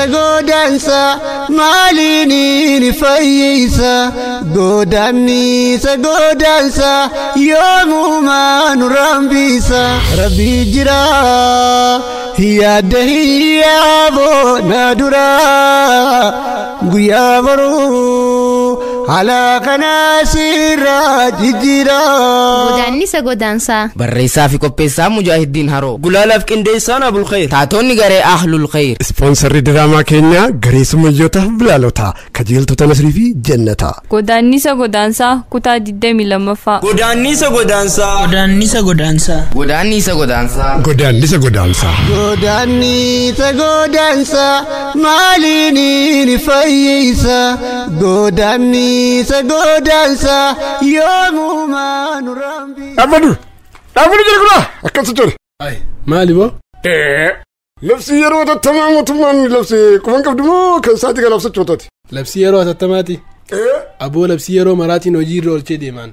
Godaannisa maaliin ni fayyisa godaannisa yoomuma nu rambisa rabbi jira yaada hiyaaboo na dura guyyaa baruu haala kana sirraa jijjiira. Godaannisa barreessaa fi qopheessaa Mujaahidiin Haroo Gulaalaaf qindeessaan Abul Khayr taatonni garee Ahlul Khayr ispoonsarri diraamaa keenya garee sumayyoota bilaalota kajeeltota Nasrii fi Jannata. Godaannisa kutaa 22ffaa. Godaannisa maaliin ni fayyisa godaannisa yoomuma nu rambisa. Dhaabadu jira kuna akkasii ture. Maali boo? Labsii yeroo hatattamaa mootummaan labsee quban qabdu moo kan sa'aatii kana labsachootati? Labsii yeroo hatattamaati? Aboo labsii yeroo maraatiin hojii irra oolchee deemaan.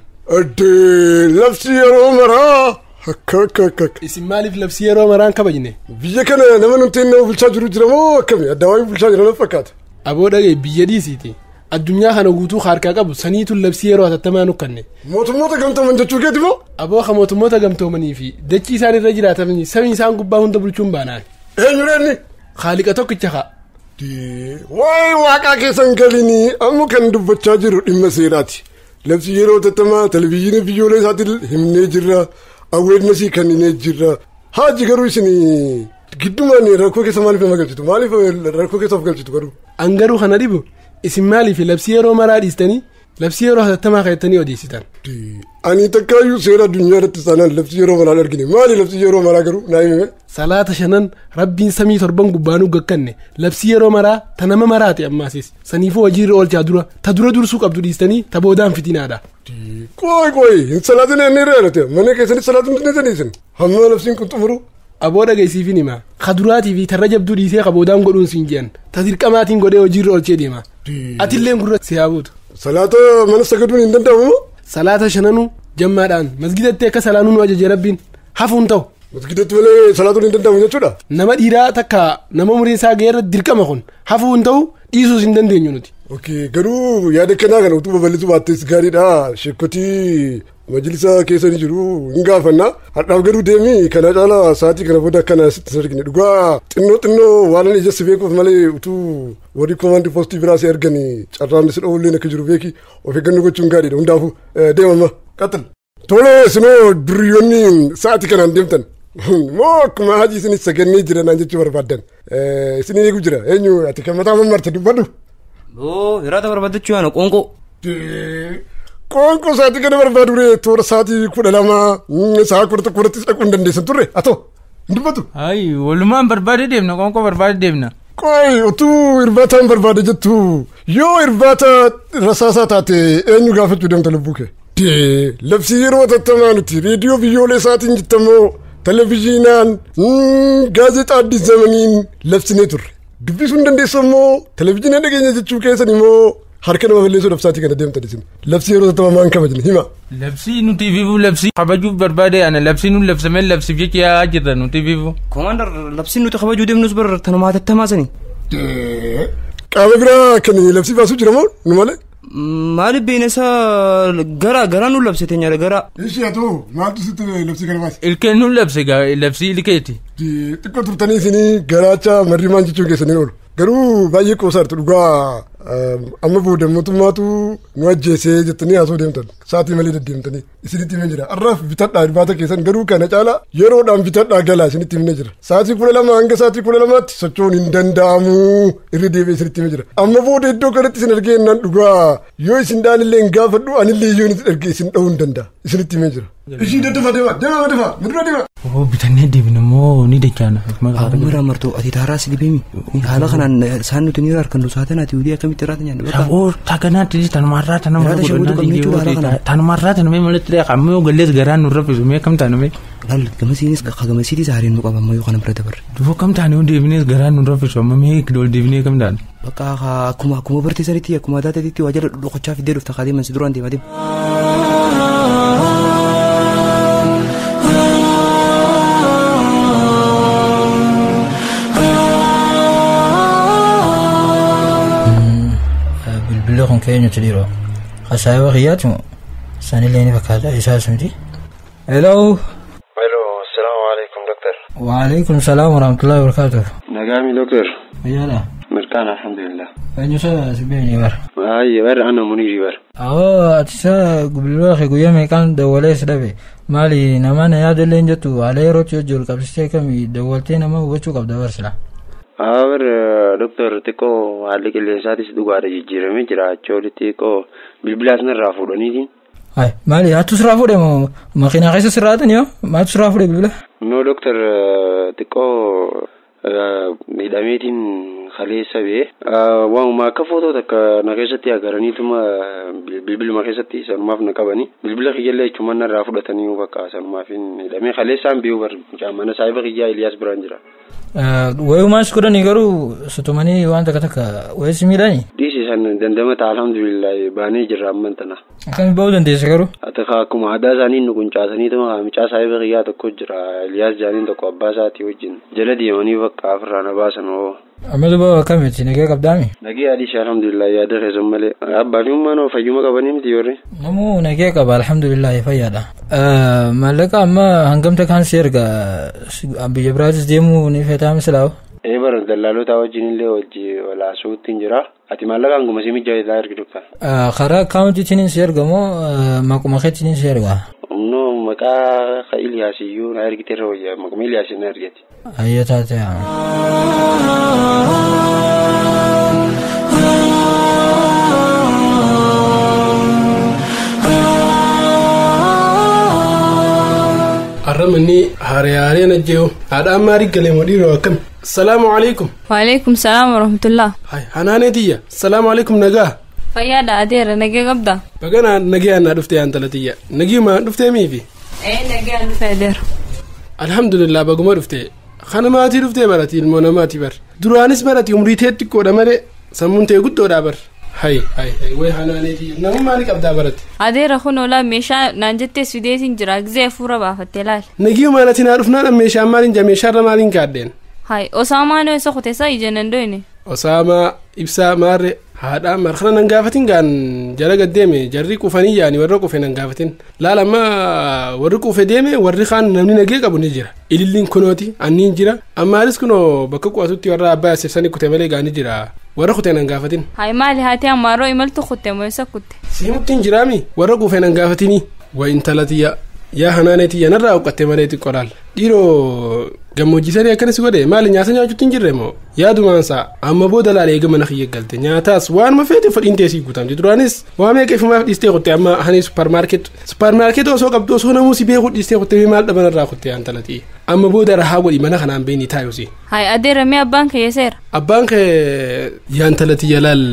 Labsii yeroo maraa akka. Isin maaliif labsii yeroo maraan kabajne? Biyya kana nama nuti nama bulchaa jiru jira moo akkami adda waa'ee bulchaa jira lafa fakkaata? Aboo dhagee biyya dhiisiiti. Addunyaa kana guutuu harkaa qabu saniitu labsii yeroo hatattamaa nukkanne. Mootummoota gamtooman jechuu keeti moo? Aboo ka mootummoota gamtoomanii fi dachii isaan irra jiraatanii sabni isaan gubbaa hunda bulchuun baanaan. Eenyureenni? Haaliqa tokkicha haa. Waa'ee waaqaa keessan galinii amma kan dubbachaa jiru dhimma seeraati. Labsii yeroo hatattamaa televizyiinii biyyoollee isaatiin himnee jirra. Awweernasii kenninee jirra. Haaji garuu isin giddumaan rakkoo keessa maaliif nama galchitu? Maaliif rakkoo keessa of galchitu garuu? An garuu kana dhibu isin maaliif labsii yeroo maraa dhiistanii labsii yeroo hatattamaa kaa'attanii odeessitan? Ani takkaayyuu seera addunyaa irratti isaanaan labsii yeroo maraa argine. Maali labsii yeroo maraa garuu naa himime? Salaata 5 rabbiin samii 7 gubbaanuu gakkanne labsii yeroo maraa ta nama maraate ammaasis saniifuu hojii irra oolchaa dura ta dura dursuu qabdu dhiistanii ta boodaan fitinaadha. Qoy salaatiin inni reelate mana keessatti salaatiin dhiisaniisin hamma labsiin kun xumuru. Aboo dhageessiifin hima kaduraatii fi tarra jabduu dhiisee qaboodaan godhuun siin jiran ta dirqamaatiin godhee hojii irra oolchee deema. Atilleen gurra si haabuutu. Salaata mana sagaduun hin danda'amu? Salaata 5 jammaadhaan masgidatti akka salaanuu nu ajaje rabbiin hafuun ta'u. Masgidatti malee salaatuun hin danda'amu jechuudha? Nama dhiiraa takka nama umriin isaa ga'eerra dirqama kun hafuun ta'u dhiisuus hin dandeenyu nuti. Garuu yaada kanaa kana utuu babal'isuu baattees gaariidha. Sheekkotii majlisa keessa ni jiru hin gaafannaa. Hadhaaf garuu deemi kana caalaa sa'aatii kana booda akkana sitti argine dhugaa xinnoo waan ani ijatti beekuuf malee utuu warri koomaandii poostii biraas erganii carraan si dhoowulleen akka jiru beeki of eeggannoo gochuun gaariidha hundaafuu deemamma qaxxal. Tole isinoo duriyyoonni sa'aatii kanaan deemtan moo akkuma hajii isinis sagannee jiran jechuu barbaaddan isiniin eeguu jira eenyu ati kan mataa mammarte dubbadhu. Hiraata barbaadachuu yaana qoonqoo. Qoonqoo sa'aatii kana barbaadure toora sa'aatii 12 sa'a 11 dhaquu hin dandeessan turre atoo hin dubbatu. Walumaan barbaade deemna qoonqoo barbaade deemna. Qoy utuu irbaataan barbaade jettu yoo irbaata rasaasaa taate eenyu gaafachuu deemta lubbuu kee. Labsii yeroo hatattamaa nuti reediyoo biyyoollee isaatiin jettamoo televizyiinaan gaazexaa Addis Zamaniin labsinee turre. Dubbisuu hin dandeessu immoo televizyiina dhageenya jechuu keessan immoo harka nama balleessuudhaaf sa'aatii kana deemtan isin. Labsii yeroo hatattamaa maan kabajne hima. Labsii nuti viivu labsii kabajuuf barbaade ana labsii nu labsamee labsiif jecha yaa jirra nuti viivu. Komaandar labsii nuti kabajuu deemnus bara tanuma hatattamaa sani. Qaama biraa kan labsii baasuu jira moo nu malee? Maali beenesa gara nu labsite nyaara gara. Ishee atoo maaltu sitti labsii kana baase? Ilkeen nu labse labsii ilkeeti. Xiqqoo turtanii isinii garaacha marrimaan jechuun keessanii oolu. Garuu baay'ee qoosaartu dhugaa amma booda mootummaatu nu ajjeesee jettanii haasoo deemtan sa'aatii malee deddeemtanii isinitti himee jira. Arraaf bitadhaa irbaata keessan garuu kana caalaa yeroodhaan bitadhaa galaa isinitti himee jira. Sa'aatii 12 hanga sa'aatii 12tti socho'uun hin danda'amu irra deebi'ee isinitti himee jira. Amma booda iddoo kanatti isin argee naan dhugaa yoo isin dhaanillee hin gaafadhu anillee yoo isin argee isin dha'uu hin danda'a isinitti himee jira. Ishii daddafa deema midura deema. Bitannee deebina moo ni deechaana. Amara martuu ati taaraa si dhibeemi haala kanaan isaan nuti ni harkan saatanaati hojii akkamitti miti irraa nyaannu. Saboo taaganaatti tanumarraa tanumarraa tanumee malatti dha qaamee gallees garaan nurra fisu mee kam taanumee. Laal gamasiitis haariin nu qabamma yoo kana bira dabarre. Dufoo kam taanee deebinees garaan nurra fisu amma mee ol deebinee kam taane. Bakka akkuma barteessanitti akkuma taatetitti waajjira dhokochaa fiddee dhufta kaadee mansi duraan deemaa deema. bilbila kun keenyatti dhiiroo hasaayawaa xiyyaatu sanillee ni fakkaata isaas miti. Hello. Assalamu alaikum doctor. Wa alaikum salaam wa rahmatullahi wa barakatuh. Nagami doctor. Yala. Mirkan alhamdulillah. Enyo sa sibeni bar. Ay bar ana muniri bar. Atisa bilbila ke guyame kan dawale sadabe. Mali namana ya dole njatu alero chojol kabiste kami dawalte nama wachu kabda barsala. Awar doctor tiko halikile satis dugara jijirame jira choli tiko bilbilas na rafudani din. Ay mali atus rafude mo makina kaisa siratan yo atus rafude bilbila. No doctor tiko midamitin khalisa be wa ma ka foto taka nakesati agarani tuma bilbil makesati sanmaf nakabani bilbil khiyelle chumanna rafudatani baka sanmafin midami khalisa biu bar jamana saiba khiya Ilyas Branjira. Wayu mas kudani garu sotomani wanta kataka waysi midani. This is an dandamata alhamdulillah bani jira mantana. Kan bawdan desa garu. Ataka kuma ada zani nukunchasani tuma micha saiba khiya takko jira Ilyas janin takko abbasati wajin jaladi yoni baka afrana basano. Amadu ba kameti nage kabdami. Nage adi alhamdulillah ya dare zammale abba nyuma no fayuma kabani mti yore. Namu nage kab alhamdulillah fayada. Malaka amma hangamta kan serga abi Ibrahim demu ni feta mislaw. Bar dallalo tawajin le waji wala suutin jira ati malaka nguma simi jay dair gidukka. Khara county tinin serga mo makuma khetinin serga. No maka khail yasiyu na ergitero ya makumil yasin ergeti. Ayata ta. Arramani hare najeo ada mari gale modiro kam. Assalamu alaikum. Wa alaikum salam wa rahmatullah. Hay hanane diya. Assalamu alaikum naga. Fayyada adeera nagee qabda. Bagana nagee ana dhuftee antalatiya. Nagee ma dhuftee miifi? Nagee an dhuftee adeera. Alhamdulillah baguma dhuftee. Khana maati dhuftee barati ilmoona maati bar. Duraanis barati umrii teetti qoodha malee sammuun tee guddoodha bar. Hay way hanane diya. Nama maali qabdaa barati? Adeera kun ola meeshaa naan jettee sideetiin jira gizee fuura baafattee laal. Nagee maalaati naa dhufnaan meeshaan maaliin jaa meeshaarra maaliin kaaddeen? Hay Osaamaan isa kuteessa ijanan doyne. Osaamaa ibsaa maarre haadha marxana nan gaafatin gaan jara gaddeeme jarri qufanii yaani warra qufe nan gaafatin laal amma warri qufe deeme warri kaan namni nagee qabu ni jira ililliin kunooti anniin jira ammaanis kunoo bakka qu'atutti warra abbaa asibsanii kute malee gaani jira warra kute nan gaafatin. Hay maali haati ammaaroo imaltu kutte moo isa kutte? Siimuttiin jiraami warra qufe nan gaafatini wa intalatiya yaa hanaaneeti yanarraa uqqatte malee xiqqoodhaal dhiiroo gammoojjisanii akkanas godhe maali nyaata nyaachuutti hin jirre moo yaadumaansaa amma booda laalee gama na xiyyeeggalte nyaataas waanuma feete fadhiin teessii guutamte duraanis waa meeqa ifumaaf dhiistee kutte amma hani supparmaarkeet osoo qabdu osoo namuu si beeku dhiistee kutte maal dhabanarraa kutte yaantalatii amma booda rahaa godhi mana kanaan beeni taayusi. Hay adeeramee abbaan kee seera. Abbaan kee yaantalatii yalaal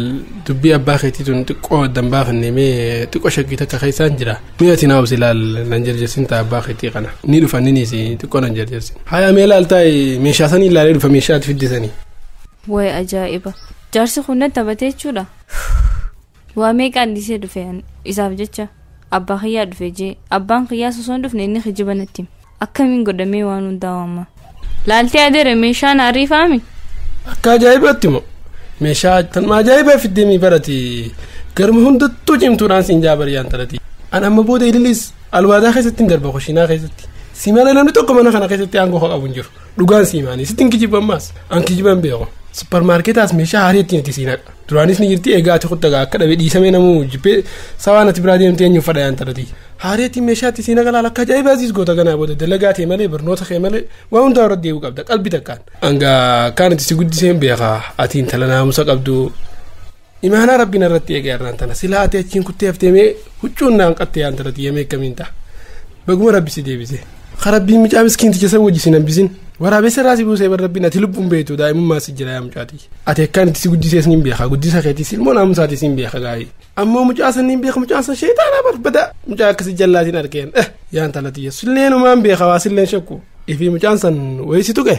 dubbii abbaa keetiituun xiqqoo dambaafanne mee xiqqoo shakkii takka keessaan jira mi'ati naawus ilaal nan jarjarsin ta'a abbaa keetii kana ni dhufan ninis xiqqoo nan jarjarsin. Haya mee ilaaltaa meeshaa sanii ilaalee dhufa meeshaatti fiddisanii. Way ajaa'iba jaarsi kun taphatee jechuudha. Waa meeqaan dhiisee dhufe isaaf jecha abbaa kiyyaa dhufe jee abbaan kiyyaa sosoon dhufne inni kijibanatti akkamiin godhamee waan hundaa waamma. Laaltee adeera meeshaan ariifaami. Akka ajaa'ibatti moo meeshaa tan ajaa'ibaa fiddee barati garma hundattuu cimtuudhaan siin jaabari yaantalati. An amma booda ililis alwaadaa keessatti hin darba kushiinaa keessatti. Simaala namni tokko mana kana keessatti aangoo qabu hin jiru. Dhugaan simaanii sittiin kijiban maas an kijiban beeku. Supparmaarkeetaas meeshaa haarii ittiin itti siinadha. Duraanis ni jirti egaa ati kuttagaa akka dhabe dhiisamee namuu jibbee sawaan ati biraa deemtee eenyuuf fadha yaantalati. Haarii ittiin meeshaa itti siina galaal akka ajaa'ibaasiis goota ganaa booda dalagaa ta'e malee barnoota kee malee waa hundaa irratti deebi'uu qabda qalbii takkaan. Hanga kaan itti si guddiseen beekaa ati intala naamusa qabdu. Imaanaa rabbiin irratti eegaa irraan tana silaa ati achiin kuttee hafteemee huccuun naan qattee yaantalati yemee akkamiin ta'a. Baguma rabbi si deebise. Karabbiin micaa miskiinticha isa wajji sin hambisin waraabessa raasii buusee barrabbiin ati lubbuun beektu daa'imummaa si jira yaa mucaati ati akkaan itti si guddisees ni beeka guddisa keetis ilmoo naamusaatis ni beeka gaa'ii ammoo mucaasan ni beeka mucaasan sheetaanaa barbada mucaa akkasii jallaatiin argeen yaan talatiyya sulleen umaan beeka waa silleen shakku ifi mucaan san wayisi tuqe.